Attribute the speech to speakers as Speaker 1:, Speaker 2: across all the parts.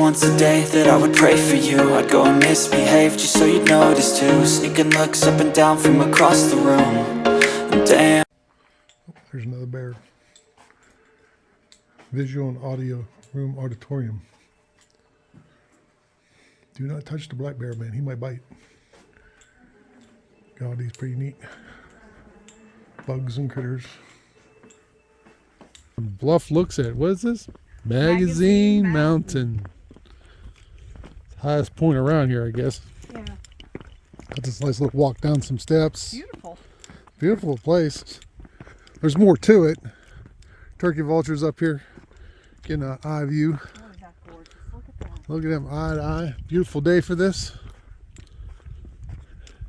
Speaker 1: once a day that I would pray for you. I'd go and misbehave just so you'd notice too. Sneaking looks up and down from across the room. And damn.
Speaker 2: There's another bear. Visual and audio room auditorium. Do not touch the black bear, man. He might bite. God, he's pretty neat. Bugs and critters. Bluff looks at, what is this? Magazine Mountain. Highest point around here, I guess.
Speaker 3: Yeah.
Speaker 2: Got this nice little walk down some steps.
Speaker 3: Beautiful.
Speaker 2: Beautiful place. There's more to it. Turkey vultures up here. Getting an eye view.
Speaker 3: Oh, that's gorgeous. Look at that.
Speaker 2: Look at them eye to eye. Beautiful day for this.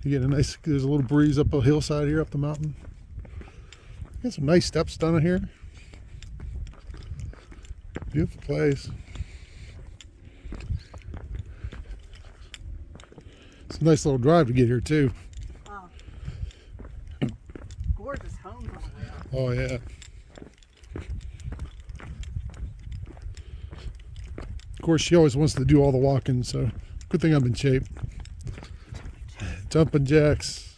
Speaker 2: You get a nice, there's a little breeze up a hillside here, up the mountain. Got some nice steps down here. Beautiful place. It's a nice little drive to get here too.
Speaker 3: Wow. Gorgeous homes on the way up.
Speaker 2: Oh yeah. Of course, she always wants to do all the walking, so good thing I'm in shape. Jumping jacks.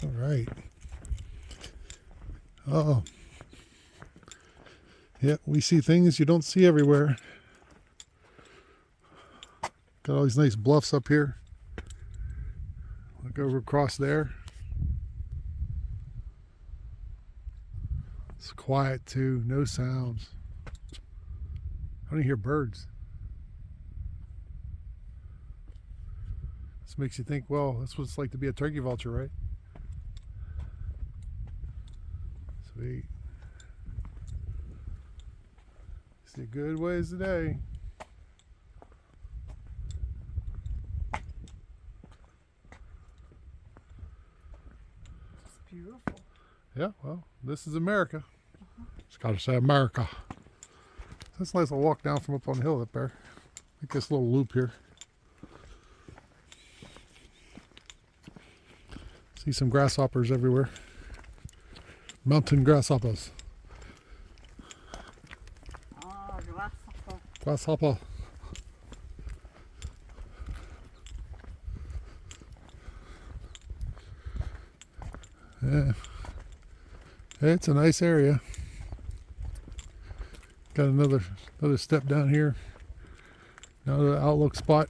Speaker 2: All right. Oh. Yeah, we see things you don't see everywhere. Got all these nice bluffs up here. Look over across there. It's quiet too, no sounds. I don't even hear birds. This makes you think, well, that's what it's like to be a turkey vulture, right? Sweet. See a good ways today.
Speaker 3: It's beautiful.
Speaker 2: Yeah, well, this is America. Just gotta say America. That's a nice little walk down from up on the hill up there. Make this little loop here. See some grasshoppers everywhere. Mountain grasshoppers.
Speaker 3: Oh, grasshopper.
Speaker 2: Grasshopper. Yeah. It's a nice area. Got another step down here. Another outlook spot.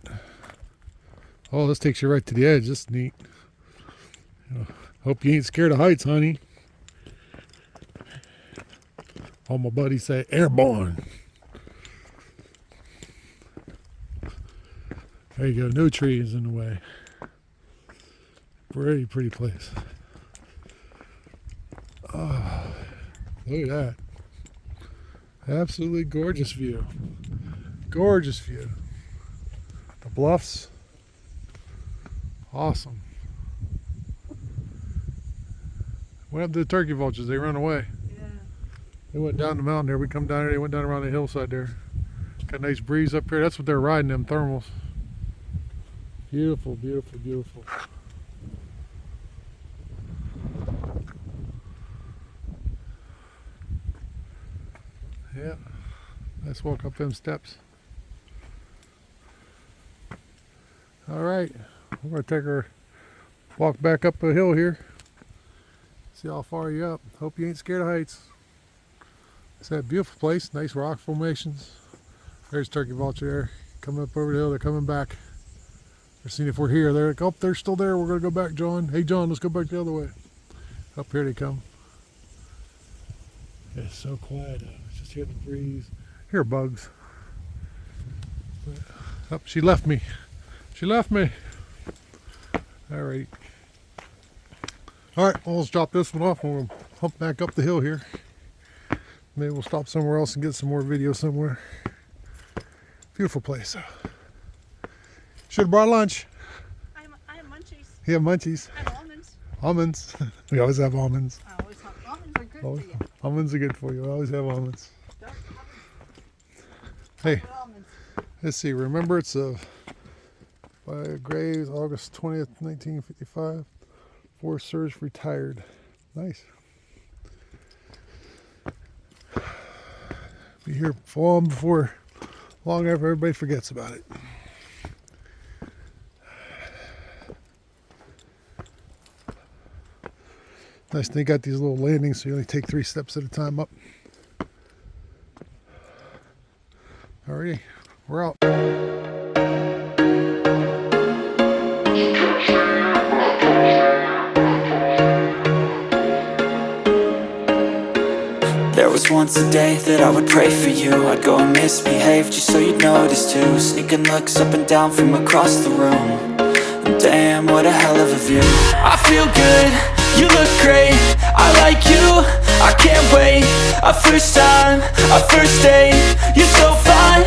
Speaker 2: Oh, this takes you right to the edge. This is neat. Hope you ain't scared of heights, honey. All my buddies say airborne. There you go. No trees in the way. Pretty place. Oh, look at that. Absolutely gorgeous view. Gorgeous view. The bluffs. Awesome. What happened to the turkey vultures? They run away.
Speaker 3: Yeah.
Speaker 2: They went down the mountain there. We come down here. They went down around the hillside there. Got a nice breeze up here. That's what they're riding, them thermals. Beautiful, beautiful, beautiful. Yeah, let's walk up them steps. All right, we're gonna take our walk back up a hill here. See how far you're up. Hope you ain't scared of heights. It's that beautiful place, nice rock formations. There's turkey vulture there, coming up over the hill. They're coming back. They're seeing if we're here. They're like, oh, they're still there. We're gonna go back, John. Hey, John, let's go back the other way. Up here they come. It's so quiet. Just hear the breeze. Hear bugs. Oh, she left me. She left me. Alright. Alright, well, let's drop this one off and we'll hump back up the hill here. Maybe we'll stop somewhere else and get some more video somewhere. Beautiful place. Should have brought lunch.
Speaker 3: I have munchies.
Speaker 2: You have munchies.
Speaker 3: I have almonds.
Speaker 2: Almonds. We always have almonds.
Speaker 3: I always have almonds. Are good for you.
Speaker 2: Almonds are good for you. I always have almonds.
Speaker 3: Don't
Speaker 2: Hey,
Speaker 3: have almonds.
Speaker 2: let's see. Remembrance of by Graves, August 20th, 1955. Forest Service retired. Nice. Be here long before, long after everybody forgets about it. Nice, they got these little landings, so you only take 3 steps at a time up. Alrighty, we're out.
Speaker 1: There was once a day that I would pray for you. I'd go and misbehave just so you'd notice too. Sneaking looks up and down from across the room. And damn, what a hell of a view. I feel good, you look great, I like you, I can't wait. A first time, a first date, you're so fine,